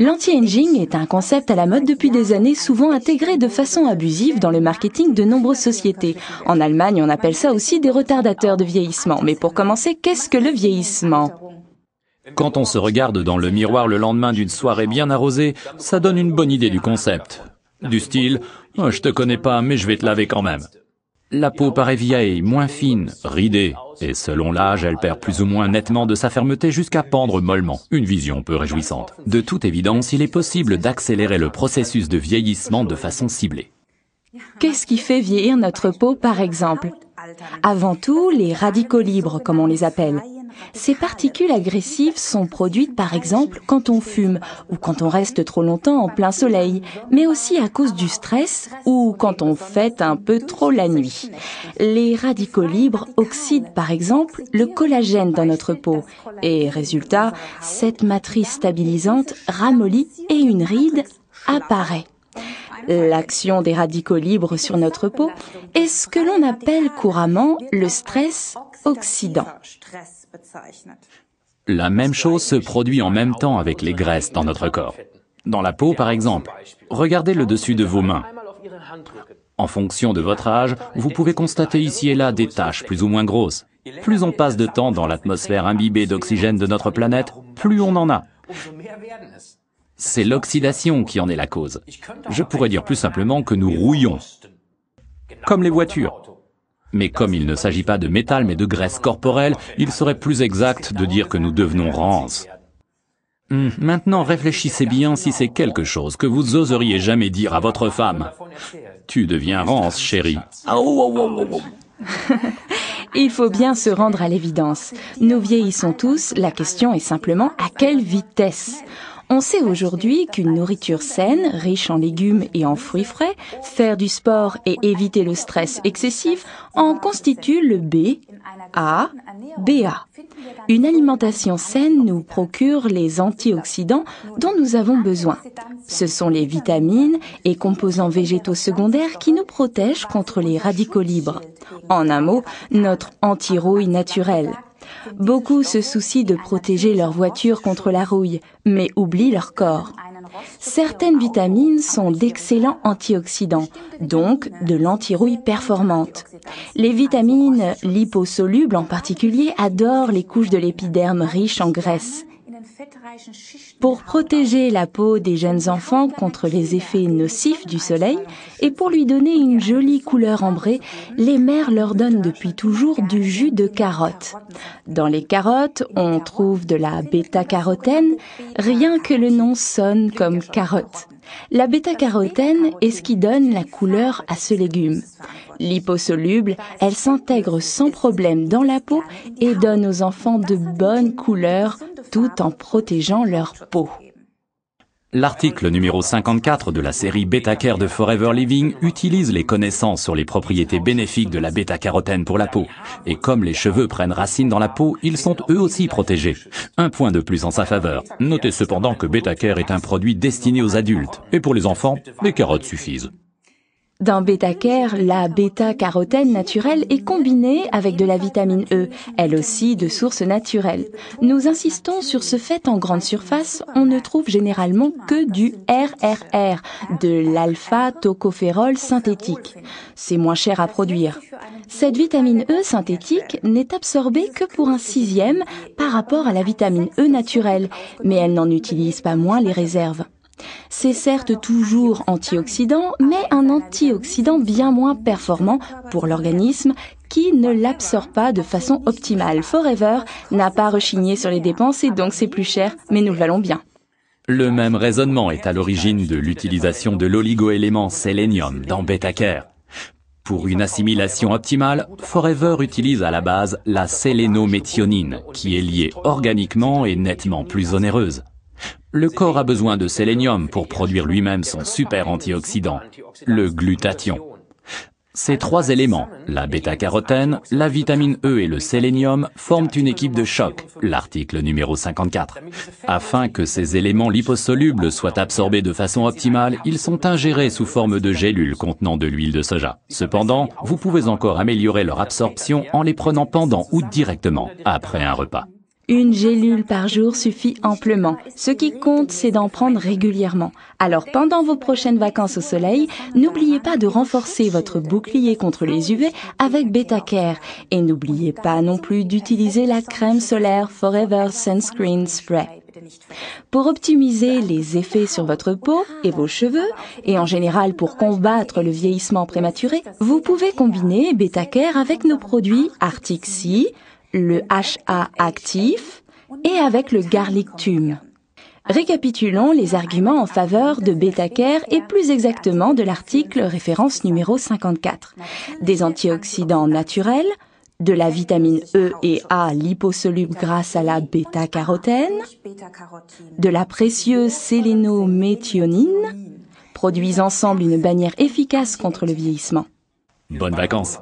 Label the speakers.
Speaker 1: L'anti-aging est un concept à la mode depuis des années, souvent intégré de façon abusive dans le marketing de nombreuses sociétés. En Allemagne, on appelle ça aussi des retardateurs de vieillissement. Mais pour commencer, qu'est-ce que le vieillissement ?
Speaker 2: Quand on se regarde dans le miroir le lendemain d'une soirée bien arrosée, ça donne une bonne idée du concept. Du style « je te connais pas, mais je vais te laver quand même ». La peau paraît vieille, moins fine, ridée, et selon l'âge, elle perd plus ou moins nettement de sa fermeté jusqu'à pendre mollement. Une vision peu réjouissante. De toute évidence, il est possible d'accélérer le processus de vieillissement de façon ciblée.
Speaker 1: Qu'est-ce qui fait vieillir notre peau, par exemple ? Avant tout, les radicaux libres, comme on les appelle. Ces particules agressives sont produites par exemple quand on fume ou quand on reste trop longtemps en plein soleil, mais aussi à cause du stress ou quand on fête un peu trop la nuit. Les radicaux libres oxydent par exemple le collagène dans notre peau et résultat, cette matrice stabilisante ramollit et une ride apparaît. L'action des radicaux libres sur notre peau est ce que l'on appelle couramment le stress oxydant.
Speaker 2: La même chose se produit en même temps avec les graisses dans notre corps. Dans la peau, par exemple, regardez le dessus de vos mains. En fonction de votre âge, vous pouvez constater ici et là des taches plus ou moins grosses. Plus on passe de temps dans l'atmosphère imbibée d'oxygène de notre planète, plus on en a. C'est l'oxydation qui en est la cause. Je pourrais dire plus simplement que nous rouillons, comme les voitures. Mais comme il ne s'agit pas de métal mais de graisse corporelle, il serait plus exact de dire que nous devenons rances. Maintenant, réfléchissez bien si c'est quelque chose que vous oseriez jamais dire à votre femme. Tu deviens rance, chérie.
Speaker 1: Il faut bien se rendre à l'évidence. Nous vieillissons tous, la question est simplement à quelle vitesse ? On sait aujourd'hui qu'une nourriture saine, riche en légumes et en fruits frais, faire du sport et éviter le stress excessif en constitue le BA. Une alimentation saine nous procure les antioxydants dont nous avons besoin. Ce sont les vitamines et composants végétaux secondaires qui nous protègent contre les radicaux libres. En un mot, notre anti-rouille naturelle. Beaucoup se soucient de protéger leur voiture contre la rouille, mais oublient leur corps. Certaines vitamines sont d'excellents antioxydants, donc de l'anti-rouille performante. Les vitamines liposolubles en particulier adorent les couches de l'épiderme riches en graisse. Pour protéger la peau des jeunes enfants contre les effets nocifs du soleil et pour lui donner une jolie couleur ambrée, les mères leur donnent depuis toujours du jus de carotte. Dans les carottes, on trouve de la bêta-carotène, rien que le nom sonne comme carotte. La bêta-carotène est ce qui donne la couleur à ce légume. Liposoluble, elle s'intègre sans problème dans la peau et donne aux enfants de bonnes couleurs tout en protégeant leur peau.
Speaker 2: L'article numéro 54 de la série Beta-Care de Forever Living utilise les connaissances sur les propriétés bénéfiques de la bêta-carotène pour la peau. Et comme les cheveux prennent racine dans la peau, ils sont eux aussi protégés. Un point de plus en sa faveur. Notez cependant que Beta-Care est un produit destiné aux adultes. Et pour les enfants, les carottes suffisent.
Speaker 1: Dans Beta-Care, la bêta-carotène naturelle est combinée avec de la vitamine E, elle aussi de source naturelle. Nous insistons sur ce fait en grande surface, on ne trouve généralement que du RRR, de l'alpha-tocophérol synthétique. C'est moins cher à produire. Cette vitamine E synthétique n'est absorbée que pour un 1/6 par rapport à la vitamine E naturelle, mais elle n'en utilise pas moins les réserves. C'est certes toujours antioxydant, mais un antioxydant bien moins performant pour l'organisme qui ne l'absorbe pas de façon optimale. Forever n'a pas rechigné sur les dépenses et donc c'est plus cher, mais nous le valons bien.
Speaker 2: Le même raisonnement est à l'origine de l'utilisation de l'oligoélément sélénium dans Beta-Care. Pour une assimilation optimale, Forever utilise à la base la sélénométhionine, qui est liée organiquement et nettement plus onéreuse. Le corps a besoin de sélénium pour produire lui-même son super antioxydant, le glutathion. Ces trois éléments, la bêta-carotène, la vitamine E et le sélénium, forment une équipe de choc, l'article numéro 54. Afin que ces éléments liposolubles soient absorbés de façon optimale, ils sont ingérés sous forme de gélules contenant de l'huile de soja. Cependant, vous pouvez encore améliorer leur absorption en les prenant pendant ou directement après un repas.
Speaker 1: Une gélule par jour suffit amplement. Ce qui compte, c'est d'en prendre régulièrement. Alors pendant vos prochaines vacances au soleil, n'oubliez pas de renforcer votre bouclier contre les UV avec Betacare. Et n'oubliez pas non plus d'utiliser la crème solaire Forever Sunscreen Spray. Pour optimiser les effets sur votre peau et vos cheveux, et en général pour combattre le vieillissement prématuré, vous pouvez combiner Betacare avec nos produits Artixi, le HA Actif et avec le Garlic Tume. Récapitulons les arguments en faveur de Betacare et plus exactement de l'article référence numéro 54. Des antioxydants naturels, de la vitamine E et A liposoluble grâce à la bêta-carotène, de la précieuse sélénométhionine, produisent ensemble une bannière efficace contre le vieillissement.
Speaker 2: Bonnes vacances!